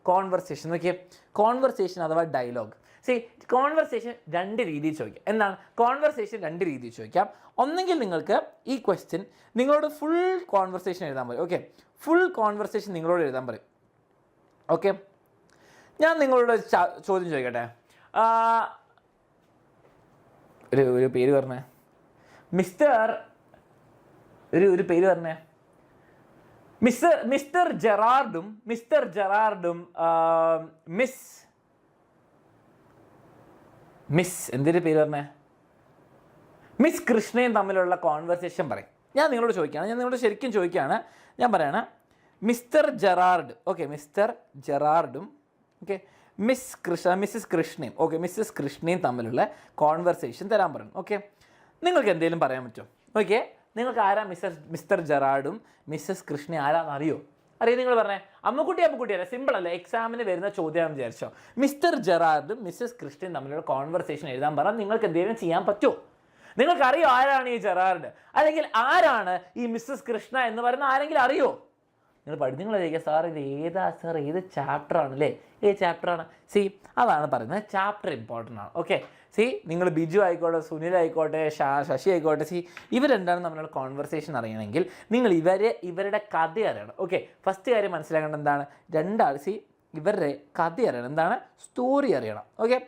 Conversation. നോക്കിയേ, conversation അഥവാ dialogue. C, conversation രണ്ട് രീതിയിൽ ചോദിക്കാം. എന്താണ് കോൺവെർസേഷൻ? രണ്ട് രീതിയിൽ ചോദിക്കാം. ഒന്നെങ്കിൽ നിങ്ങൾക്ക് ഈ ക്വസ്റ്റ്യൻ നിങ്ങളോട് ഫുൾ കോൺവെർസേഷൻ എഴുതാൻ പറയും. ഓക്കെ, ഫുൾ കോൺവെർസേഷൻ നിങ്ങളോട് എഴുതാൻ പറയും. ഓക്കെ, ഞാൻ നിങ്ങളോട് ചോദ്യം ചോദിക്കട്ടെ. ഒരു പേര് പറഞ്ഞേ, മിസ്റ്റർ, ഒരു പേര് പറഞ്ഞേ. മിസ്റ്റർ ജെറാർഡും മിസ് എന്തൊരു പേര് പറഞ്ഞേ, മിസ് കൃഷ്ണയും തമ്മിലുള്ള കോൺവെർസേഷൻ പറയും. ഞാൻ നിങ്ങളോട് ചോദിക്കുകയാണ്, ഞാൻ നിങ്ങളോട് ശരിക്കും ചോദിക്കുകയാണ്. ഞാൻ പറയാണ്, മിസ്റ്റർ ജെറാർഡ്, ഓക്കെ, മിസ്റ്റർ ജെറാർഡും ഓക്കെ മിസ്സസ് കൃഷ്ണയും, ഓക്കെ, മിസ്സസ് കൃഷ്ണയും തമ്മിലുള്ള കോൺവെർസേഷൻ തരാൻ പറയും. ഓക്കെ, നിങ്ങൾക്ക് എന്തെങ്കിലും പറയാൻ പറ്റുമോ? ഓക്കെ, നിങ്ങൾക്ക് ആരാ മിസ്റ്റർ ജെറാർഡും മിസ്സസ് കൃഷ്ണ ആരാന്ന് അറിയോ? അറിയാം, നിങ്ങൾ പറഞ്ഞേ. അമ്മക്കുട്ടി അല്ല, സിമ്പിൾ അല്ല, എക്സാമിന് വരുന്ന ചോദ്യമാണെന്ന് വിചാരിച്ചോ. മിസ്റ്റർ ജെറാർഡും മിസ്സസ് കൃഷ്ണയും തമ്മിലുള്ള കോൺവെർസേഷൻ എഴുതാൻ പറഞ്ഞാൽ നിങ്ങൾക്ക് എന്തെങ്കിലും ചെയ്യാൻ പറ്റുമോ? നിങ്ങൾക്കറിയോ ആരാണ് ഈ ജെറാർഡ്, അല്ലെങ്കിൽ ആരാണ് ഈ മിസ്സസ് കൃഷ്ണ എന്ന് പറയുന്ന ആരെങ്കിലും അറിയോ? നിങ്ങൾ ചോദിക്കുക, സാർ ഇത് ഏതാ സാർ, ഏത് ചാപ്റ്റർ ആണല്ലേ, ഏത് ചാപ്റ്ററാണ്? സി, അതാണ് പറയുന്നത്, ചാപ്റ്റർ ഇമ്പോർട്ടൻ്റ് ആണ്. ഓക്കെ, സി, നിങ്ങൾ ബിജു ആയിക്കോട്ടെ, സുനിൽ ആയിക്കോട്ടെ, ശശി ആയിക്കോട്ടെ, സി, ഇവരെന്താണ് നമ്മളുടെ കോൺവെർസേഷൻ അറിയണമെങ്കിൽ നിങ്ങൾ ഇവരുടെ കഥ അറിയണം. ഓക്കെ, ഫസ്റ്റ് കാര്യം മനസ്സിലാക്കേണ്ടത് എന്താണ്? രണ്ടാൾ, സി, ഇവരുടെ കഥ അറിയണം. എന്താണ്? സ്റ്റോറി അറിയണം. ഓക്കെ,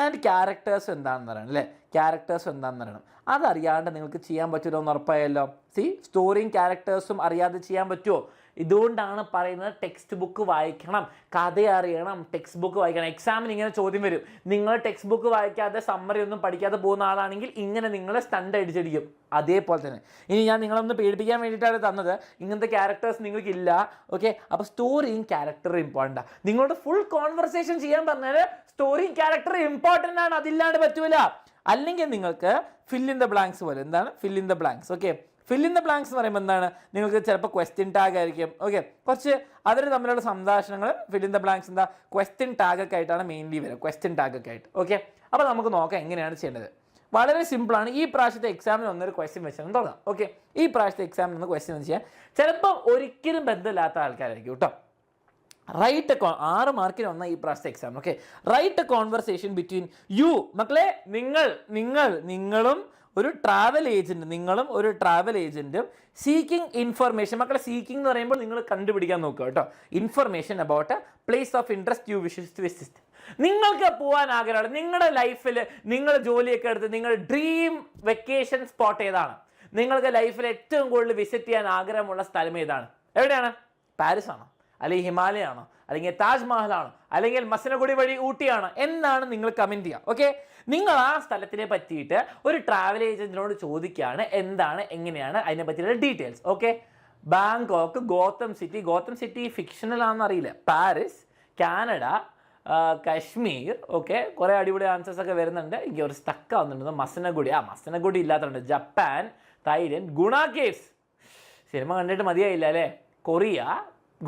ആൻഡ് ക്യാരക്ടേഴ്സ് എന്താണെന്ന് അറിയണം അല്ലേ, ക്യാരക്ടേഴ്സ് എന്താണെന്ന് അറിയണം. അതറിയാണ്ട് നിങ്ങൾക്ക് ചെയ്യാൻ പറ്റുമല്ലോ എന്ന് ഉറപ്പായല്ലോ. സി, സ്റ്റോറിയും ക്യാരക്ടേഴ്സും അറിയാതെ ചെയ്യാൻ പറ്റുമോ? ഇതുകൊണ്ടാണ് പറയുന്നത് ടെക്സ്റ്റ് ബുക്ക് വായിക്കണം, കഥ അറിയണം, ടെക്സ്റ്റ് ബുക്ക് വായിക്കണം. എക്സാമിന് ഇങ്ങനെ ചോദ്യം വരും, നിങ്ങൾ ടെക്സ്റ്റ് ബുക്ക് വായിക്കാതെ സമ്മറി ഒന്നും പഠിക്കാതെ പോകുന്ന ആളാണെങ്കിൽ ഇങ്ങനെ നിങ്ങൾ സ്റ്റണ്ട് അടിച്ചടിക്കും. അതേപോലെ തന്നെ ഇനി ഞാൻ നിങ്ങളൊന്ന് പേടിപ്പിക്കാൻ വേണ്ടിയിട്ടാണ് തന്നത്, ഇങ്ങനത്തെ ക്യാരക്ടേഴ്സ് നിങ്ങൾക്കില്ല. ഓക്കെ, അപ്പോൾ സ്റ്റോറിയും ക്യാരക്ടറും ഇമ്പോർട്ടൻ്റ്. നിങ്ങളോട് ഫുൾ കോൺവെർസേഷൻ ചെയ്യാൻ പറഞ്ഞാൽ സ്റ്റോറിയും ക്യാരക്ടറും ഇമ്പോർട്ടൻ്റ് ആണ്, അതില്ലാണ്ട് പറ്റൂല. അല്ലെങ്കിൽ നിങ്ങൾക്ക് ഫിൽ ഇൻ ദ ബ്ലാങ്ക്സ് പോലെ. എന്താണ് fill in the blanks? Okay, fill in the blanks എന്ന് പറയുമ്പോൾ എന്താണ്, നിങ്ങൾക്ക് ചിലപ്പോൾ ക്വസ്റ്റ്യൻ ടാഗ് ആയിരിക്കും. ഓക്കെ, കുറച്ച് അതിന് തമ്മിലുള്ള സംഭാഷണങ്ങൾ ഫിൽ ഇൻ ദ ബ്ലാങ്ക്സ് എന്താ ക്വസ്റ്റ്യൻ ടാഗൊക്കെ ആയിട്ടാണ് മെയിൻലി വരിക, ക്വസ്റ്റ്യൻ ടാഗൊക്കെ ആയിട്ട്. ഓക്കെ, അപ്പോൾ നമുക്ക് നോക്കാം എങ്ങനെയാണ് ചെയ്യേണ്ടത്. വളരെ സിമ്പിളാണ്. ഈ പ്രാവശ്യത്തെ എക്സാമിന് ഒന്നൊരു ക്വസ്റ്റ്യൻ വെച്ചാൽ തുടങ്ങാം. ഓക്കെ, ഈ പ്രാവശ്യത്തെ എക്സാമിന് ഒന്ന് ക്വസ്റ്റ്യൻ വെച്ച് ചെയ്യാൻ ചിലപ്പോൾ ഒരിക്കലും ബന്ധമില്ലാത്ത ആൾക്കാരായിരിക്കും കേട്ടോ. റൈറ്റ് 6 മാർക്കിന് വന്ന ഈ പ്രാവശ്യത്തെ exam. Okay, write a conversation between you. മക്കളെ, നിങ്ങളും ഒരു ട്രാവൽ ഏജൻറ്റും സീക്കിംഗ് ഇൻഫർമേഷൻ. മക്കളെ, സീക്കിംഗ് എന്ന് പറയുമ്പോൾ നിങ്ങൾ കണ്ടുപിടിക്കാൻ നോക്കുക കേട്ടോ. Information about a place of interest you wishes to visit. നിങ്ങൾക്ക് പോകാൻ ആഗ്രഹമാണ്, നിങ്ങളുടെ ലൈഫിൽ നിങ്ങൾ ജോലിയൊക്കെ എടുത്ത് നിങ്ങൾ ഡ്രീം വെക്കേഷൻ സ്പോട്ട് ഏതാണ്? നിങ്ങൾക്ക് ലൈഫിൽ ഏറ്റവും കൂടുതൽ വിസിറ്റ് ചെയ്യാൻ ആഗ്രഹമുള്ള സ്ഥലം ഏതാണ്? എവിടെയാണ്? പാരീസ് ആണോ, അല്ലെങ്കിൽ ഹിമാലയ ആണോ, അല്ലെങ്കിൽ താജ്മഹൽ ആണോ, അല്ലെങ്കിൽ മസനഗുഡി വഴി ഊട്ടിയാണോ? എന്നാണ് നിങ്ങൾ കമൻറ്റ് ചെയ്യുക. ഓക്കെ, നിങ്ങൾ ആ സ്ഥലത്തിനെ പറ്റിയിട്ട് ഒരു ട്രാവൽ ഏജൻറ്റിനോട് ചോദിക്കുകയാണ് എന്താണ്, എങ്ങനെയാണ്, അതിനെ പറ്റിയുള്ള details. Okay, Bangkok, Gotham city fictional ആണെന്ന് അറിയില്ല, പാരീസ്, കാനഡ, കശ്മീർ. ഓക്കെ, കുറേ അടിപൊളി ആൻസേഴ്സ് ഒക്കെ വരുന്നുണ്ട്. എനിക്ക് ഒരു സ്റ്റക്ക് ആവുന്നുണ്ട്. മസനഗുഡി ഇല്ലാത്തതുണ്ട്. ജപ്പാൻ, തായ്ലൻഡ്, ഗുണ കേവ്സ്, സിനിമ കണ്ടിട്ട് മതിയായില്ല അല്ലേ, Korea,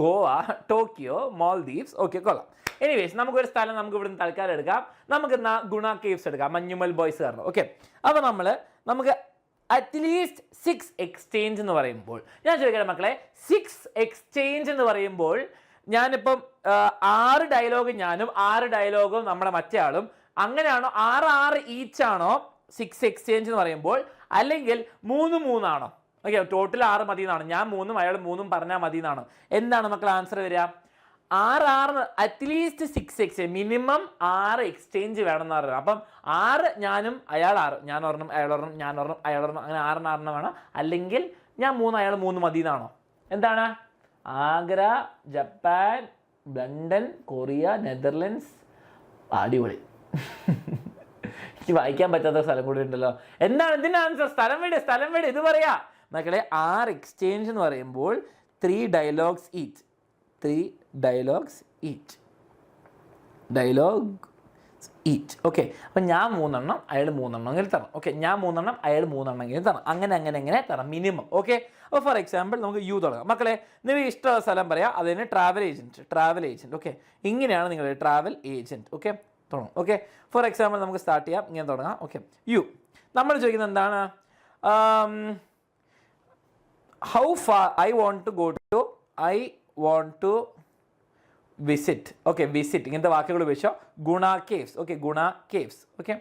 Goa, Tokyo, Maldives. Okay, കൊള്ളാം. എനിവേസ്, നമുക്കൊരു സ്ഥലം നമുക്ക് ഇവിടുന്ന് തൽക്കാലം എടുക്കാം. നമുക്ക് ഗുണ കേവ്സ് എടുക്കാം, മഞ്ഞുമൽ ബോയ്സ് കാരണം. ഓക്കെ, അപ്പോൾ നമുക്ക് അറ്റ്ലീസ്റ്റ് 6 എക്സ്ചേഞ്ച് എന്ന് പറയുമ്പോൾ, ഞാൻ ചോദിക്കട്ടെ മക്കളെ, 6 എക്സ്ചേഞ്ച് എന്ന് പറയുമ്പോൾ ഞാനിപ്പം 6 ഡയലോഗ് ഞാനും 6 ഡയലോഗും നമ്മുടെ മറ്റേ ആളും, അങ്ങനെയാണോ? 6 ഈച്ച് ആണോ 6 എക്സ്ചേഞ്ച് എന്ന് പറയുമ്പോൾ, അല്ലെങ്കിൽ 3 ആണോ? ഓക്കെ, ടോട്ടൽ 6 മതി എന്നാണ്. ഞാൻ 3ഉം അയാൾ 3ഉം പറഞ്ഞാൽ മതി എന്നാണ്. എന്താണ് മക്കൾ ആൻസർ വരിക? 6 അറ്റ്ലീസ്റ്റ് 6 എക്സ്ചേഞ്ച്, മിനിമം 6 എക്സ്ചേഞ്ച് വേണമെന്ന് പറയുന്നത്. അപ്പം 6 ഞാനും അയാൾ 6, ഞാൻ ഒരെണ്ണം അയാൾ ഒരെണ്ണം ഞാൻ ഒരെണ്ണം അയാൾ ഒരെണ്ണം, അങ്ങനെ 6 വേണം. അല്ലെങ്കിൽ ഞാൻ 3 അയാൾ 3 മതി എന്നാണോ? എന്താണ്? Agra, Japan, London, Korea, Netherlands. അടിപൊളി. എനിക്ക് വായിക്കാൻ പറ്റാത്ത സ്ഥലം കൂടി ഉണ്ടല്ലോ. എന്താണ് ഇതിൻ്റെ ആൻസർ? സ്ഥലം വീട് ഇത് പറയാ മക്കളെ. 6 എക്സ്ചേഞ്ച് എന്ന് പറയുമ്പോൾ 3 ഡയലോഗ്സ് ഈച്ച്. ഓക്കെ, അപ്പം ഞാൻ 3 എണ്ണം അയാൾ 3 എണ്ണമെങ്കിലും തരണം. ഓക്കെ, ഞാൻ 3 എണ്ണം അയാൾ 3 എണ്ണമെങ്കിലും തരണം. അങ്ങനെ തരണം മിനിമം. ഓക്കെ, അപ്പോൾ ഫോർ എക്സാമ്പിൾ നമുക്ക് യു തുടങ്ങാം. മക്കളെ, നിങ്ങൾ ഇഷ്ടമുള്ള സ്ഥലം പറയാം, അതിന് ട്രാവൽ ഏജൻറ്റ്. ഓക്കെ, ഇങ്ങനെയാണ് നിങ്ങളുടെ ട്രാവൽ ഏജൻറ്റ്. ഓക്കെ, തുടങ്ങും. ഓക്കെ, ഫോർ എക്സാമ്പിൾ നമുക്ക് സ്റ്റാർട്ട് ചെയ്യാം, ഇങ്ങനെ തുടങ്ങാം. Okay, you. നമ്മൾ ചോദിക്കുന്നത് എന്താണ്? How far I want to visit. Okay, visit ഇങ്ങനത്തെ വാക്കുകൾ ഉപയോഗിച്ചോ. Guna caves. Okay, Guna caves. Okay,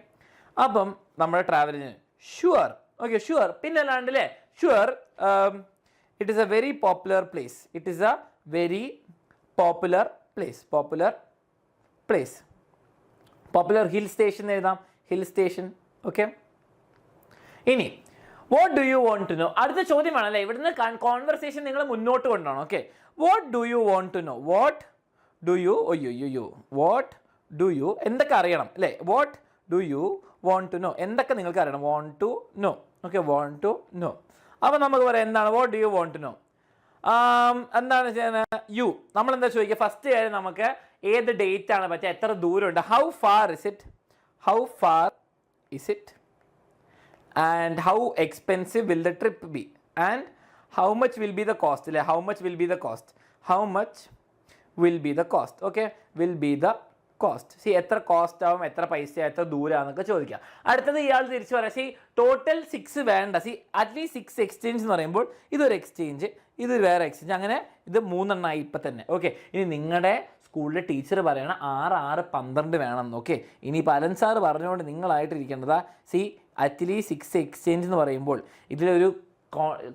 അപ്പം നമ്മുടെ ട്രാവലിന് ഷുവർ. Okay, sure. പിന്നെ അല്ലാണ്ട് അല്ലേ, sure it is a very popular place. It is a very popular place. Popular place. Popular hill station എഴുതാം, ഹിൽ സ്റ്റേഷൻ. ഓക്കെ, ഇനി what do you want to know. അടുത്ത ചോദ്യമാണ് അല്ലേ, ഇവിടുന്ന് കോൺവെർസേഷൻ നിങ്ങൾ മുന്നോട്ട് കൊണ്ടുപോകണം. Okay, what do you want to know. What do you, ഒയ്യോ, വാട്ട് ഡു യു, എന്തൊക്കെ അറിയണം അല്ലേ. What do you want to know, എന്തൊക്കെ നിങ്ങൾക്ക് അറിയണം. Want to know. Okay, want to know. അപ്പോൾ നമുക്ക് പറയാം എന്താണ് what do you want to know. എന്താണ് ചെയ്യുന്നത്, യു. നമ്മളെന്താ ചോദിക്കുക, ഫസ്റ്റ് കാര്യം നമുക്ക് ഏത് ഡേറ്റ് ആണ് പറ്റുക, എത്ര ദൂരമുണ്ട്, how far is it, how far is it, and how expensive will the trip be, and how much will be the cost. How much will be the cost, how much will be the cost. Okay, will be the cost. See എത്ര cost ആവും, എത്ര പൈസ, എത്ര ദൂരമാണെന്നൊക്കെ ചോദിക്കാം. അടുത്തത് ഇയാൾ തിരിച്ചു പറയാം, സി ടോട്ടൽ 6 വേണ്ട, സി അറ്റ്ലീസ്റ്റ് 6 എക്സ്ചേഞ്ച് എന്ന് പറയുമ്പോൾ ഇതൊരു എക്സ്ചേഞ്ച്, ഇത് വേറെ എക്സ്ചേഞ്ച്, അങ്ങനെ ഇത് 3 എണ്ണമായി ഇപ്പം തന്നെ. ഓക്കെ, ഇനി നിങ്ങളുടെ സ്കൂളിലെ ടീച്ചർ പറയണം 6, 6, 12 വേണം. ഓക്കെ, ഇനി പലൻ സാറ് പറഞ്ഞുകൊണ്ട് നിങ്ങളായിട്ടിരിക്കേണ്ടതാ, സി അറ്റ്ലീസ്റ്റ് 6 എക്സ്ചേഞ്ച് എന്ന് പറയുമ്പോൾ ഇതിലൊരു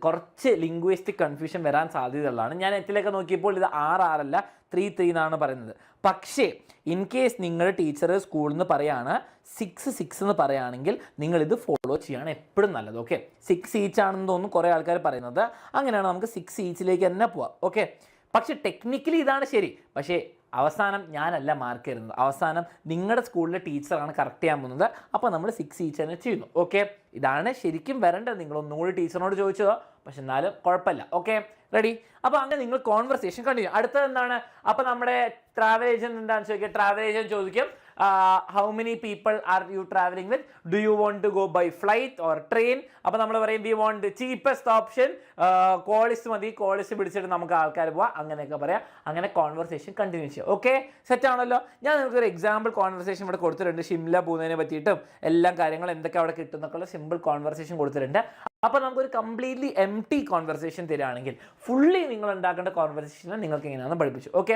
കുറച്ച് ലിംഗ്വിസ്റ്റിക് കൺഫ്യൂഷൻ വരാൻ സാധ്യതയുള്ളതാണ്. ഞാൻ നെറ്റിലൊക്കെ നോക്കിയപ്പോൾ ഇത് 6, 6 അല്ല 3, 3 എന്നാണ് പറയുന്നത്. പക്ഷേ ഇൻ കേസ് നിങ്ങളുടെ ടീച്ചർ സ്കൂളിൽ നിന്ന് പറയുകയാണ് 6, 6 എന്ന് പറയുകയാണെങ്കിൽ നിങ്ങളിത് ഫോളോ ചെയ്യുകയാണ് എപ്പോഴും നല്ലത്. ഓക്കെ, 6 ഈച്ച് ആണെന്ന് തോന്നുന്നു കുറേ ആൾക്കാർ പറയുന്നത്. അങ്ങനെയാണ് നമുക്ക് 6 ഈച്ചിലേക്ക് തന്നെ പോവാം. ഓക്കെ, പക്ഷേ ടെക്നിക്കലി ഇതാണ് ശരി. പക്ഷേ അവസാനം ഞാനല്ല മാർക്ക് തരുന്നത്, അവസാനം നിങ്ങളുടെ സ്കൂളിലെ ടീച്ചറാണ് കറക്റ്റ് ചെയ്യാൻ പോകുന്നത്. അപ്പോൾ നമ്മൾ 6 ഈച്ച് തന്നെ ചെയ്യുന്നു. ഓക്കെ, ഇതാണ് ശരിക്കും വരേണ്ടത്. നിങ്ങളൊന്നുകൂടി ടീച്ചറിനോട് ചോദിച്ചതോ, പക്ഷെ എന്നാലും കുഴപ്പമില്ല. Okay, ready. അപ്പോൾ അങ്ങനെ നിങ്ങൾ കോൺവെർസേഷൻ കണ്ടിന്യൂ. അടുത്തത് എന്താണ്, അപ്പോൾ നമ്മുടെ ട്രാവൽ ഏജൻറ് എന്താണെന്ന് ചോദിക്കുക. ട്രാവൽ ഏജൻറ് ചോദിക്കും how many people are you travelling with, do you want to go by flight or train. അപ്പോൾ നമ്മൾ പറയും വി വോണ്ട് ചീപ്പസ്റ്റ് ഓപ്ഷൻ, കോളിസ്റ്റ് മതി, കോളിസ്റ്റ് പിടിച്ചിട്ട് നമുക്ക് ആൾക്കാർ പോവാം, അങ്ങനെയൊക്കെ പറയാം. അങ്ങനെ കോൺവെർസേഷൻ കണ്ടിന്യൂ ചെയ്യാം. ഓക്കെ, സെറ്റ് ആണല്ലോ. ഞാൻ നിങ്ങൾക്കൊരു എക്സാമ്പിൾ കോൺവെർസേഷൻ ഇവിടെ കൊടുത്തിട്ടുണ്ട്. ഷിംല പോകുന്നതിനെ പറ്റിയിട്ടും എല്ലാ കാര്യങ്ങളും എന്തൊക്കെ അവിടെ കിട്ടും എന്നൊക്കെയുള്ള സിമ്പിൾ കോൺവെർസേഷൻ കൊടുത്തിട്ടുണ്ട്. അപ്പോൾ നമുക്കൊരു കംപ്ലീറ്റ്ലി എം ടി കോൺവെർസേഷൻ തരികയാണെങ്കിൽ ഫുള്ളി നിങ്ങൾ ഉണ്ടാക്കേണ്ട കോൺവെർസേഷൻ നിങ്ങൾക്ക് എങ്ങനെയാണെന്ന് പഠിപ്പിച്ചു. ഓക്കെ,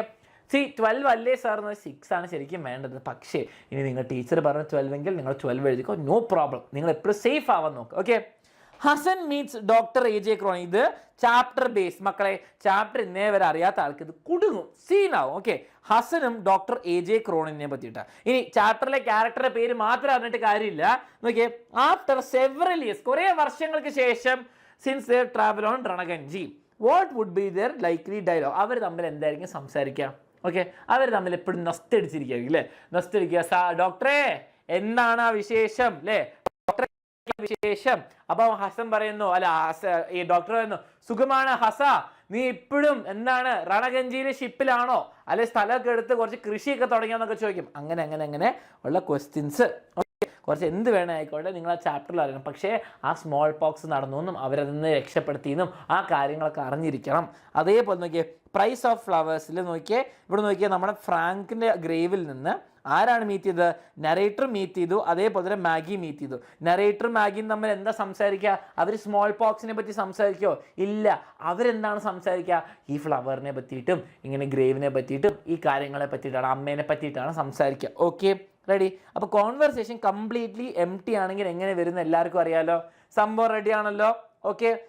സി 12 അല്ലേ സാർ എന്ന് 6 ആണ് ശരിക്കും വേണ്ടത്. പക്ഷേ ഇനി നിങ്ങൾ ടീച്ചർ പറഞ്ഞ 12 എങ്കിൽ നിങ്ങൾ 12 എഴുതിക്കോ, നോ പ്രോബ്ലം. നിങ്ങൾ എപ്പോഴും സേഫ് ആവാൻ നോക്കുക. Okay, Hasan meets doctor AJ ക്രോൺ. ഇത് ചാപ്റ്റർ ബേസ് മക്കളെ. ചാപ്റ്റർ ഇന്നേ വരെ അറിയാത്ത ആൾക്ക് ഇത് കുടുങ്ങും, സീനാവും. ഓക്കെ, ഹസനും ഡോക്ടർ AJ ക്രോണിനെ പറ്റിയിട്ടാണ്. ഇനി ചാപ്റ്ററിലെ ക്യാരക്ടറുടെ പേര് മാത്രം അറിഞ്ഞിട്ട് കാര്യമില്ല. നോക്കിയേ, ആഫ്റ്റർ സെവറൽ ഇയേഴ്സ്, കുറേ വർഷങ്ങൾക്ക് ശേഷം, സിൻസ് ദെയർ ട്രാവൽ ഓൺ രണഗഞ്ചി, what would be their likely dialogue. അവർ തമ്മിൽ എന്തായിരിക്കും സംസാരിക്കുക. ഓക്കെ, അവർ തമ്മിൽ എപ്പോഴും നസ്റ്റ് അടിച്ചിരിക്കുകയായിരിക്കും അല്ലേ, നസ്റ്റ് അടിക്കുക. ഡോക്ടറെ എന്താണ് ആ വിശേഷം അല്ലേ, ഡോക്ടറെ വിശേഷം. അപ്പൊ ഹസൻ പറയുന്നു, അല്ല ഈ ഡോക്ടർ പറയുന്നു, സുഖമാണ് ഹസ, നീ ഇപ്പോഴും എന്താണ് രണഗഞ്ചിയിലെ ഷിപ്പിലാണോ, അല്ലെ സ്ഥലമൊക്കെ എടുത്ത് കുറച്ച് കൃഷിയൊക്കെ തുടങ്ങിയെന്നൊക്കെ ചോദിക്കും. അങ്ങനെ ഉള്ള ക്വസ്റ്റ്യൻസ്. കുറച്ച് എന്ത് വേണേ ആയിക്കോട്ടെ നിങ്ങൾ ആ ചാപ്റ്ററിൽ അറിയണം. പക്ഷേ ആ സ്മോൾ പോക്സ് നടന്നു എന്നും അവരതിൽ നിന്ന് രക്ഷപ്പെടുത്തിയെന്നും ആ കാര്യങ്ങളൊക്കെ അറിഞ്ഞിരിക്കണം. അതേപോലെ നോക്കിയേ, പ്രൈസ് ഓഫ് ഫ്ലവേഴ്സിൽ നോക്കിയേ, ഇവിടെ നോക്കിയാൽ നമ്മുടെ ഫ്രാങ്കിൻ്റെ ഗ്രേവിൽ നിന്ന് ആരാണ് മീറ്റ് ചെയ്തത്, നരേറ്റർ മീറ്റ് ചെയ്തു, അതേപോലെ തന്നെ മാഗി മീറ്റ് ചെയ്തു. നരേറ്ററും മാഗിയും തമ്മിൽ എന്താ സംസാരിക്കുക, അവർ സ്മോൾ പോക്സിനെ പറ്റി സംസാരിക്കുമോ, ഇല്ല. അവരെന്താണ് സംസാരിക്കുക, ഈ ഫ്ലവറിനെ പറ്റിയിട്ടും ഇങ്ങനെ ഗ്രേവിനെ പറ്റിയിട്ടും ഈ കാര്യങ്ങളെ പറ്റിയിട്ടാണ്, അമ്മേനെ പറ്റിയിട്ടാണ് സംസാരിക്കുക. Okay, ready. അപ്പോൾ കോൺവെർസേഷൻ കംപ്ലീറ്റ്ലി എം ടി ആണെങ്കിൽ എങ്ങനെ വരുന്ന എല്ലാവർക്കും അറിയാലോ. സംഭവം റെഡി ആണല്ലോ. ഓക്കെ,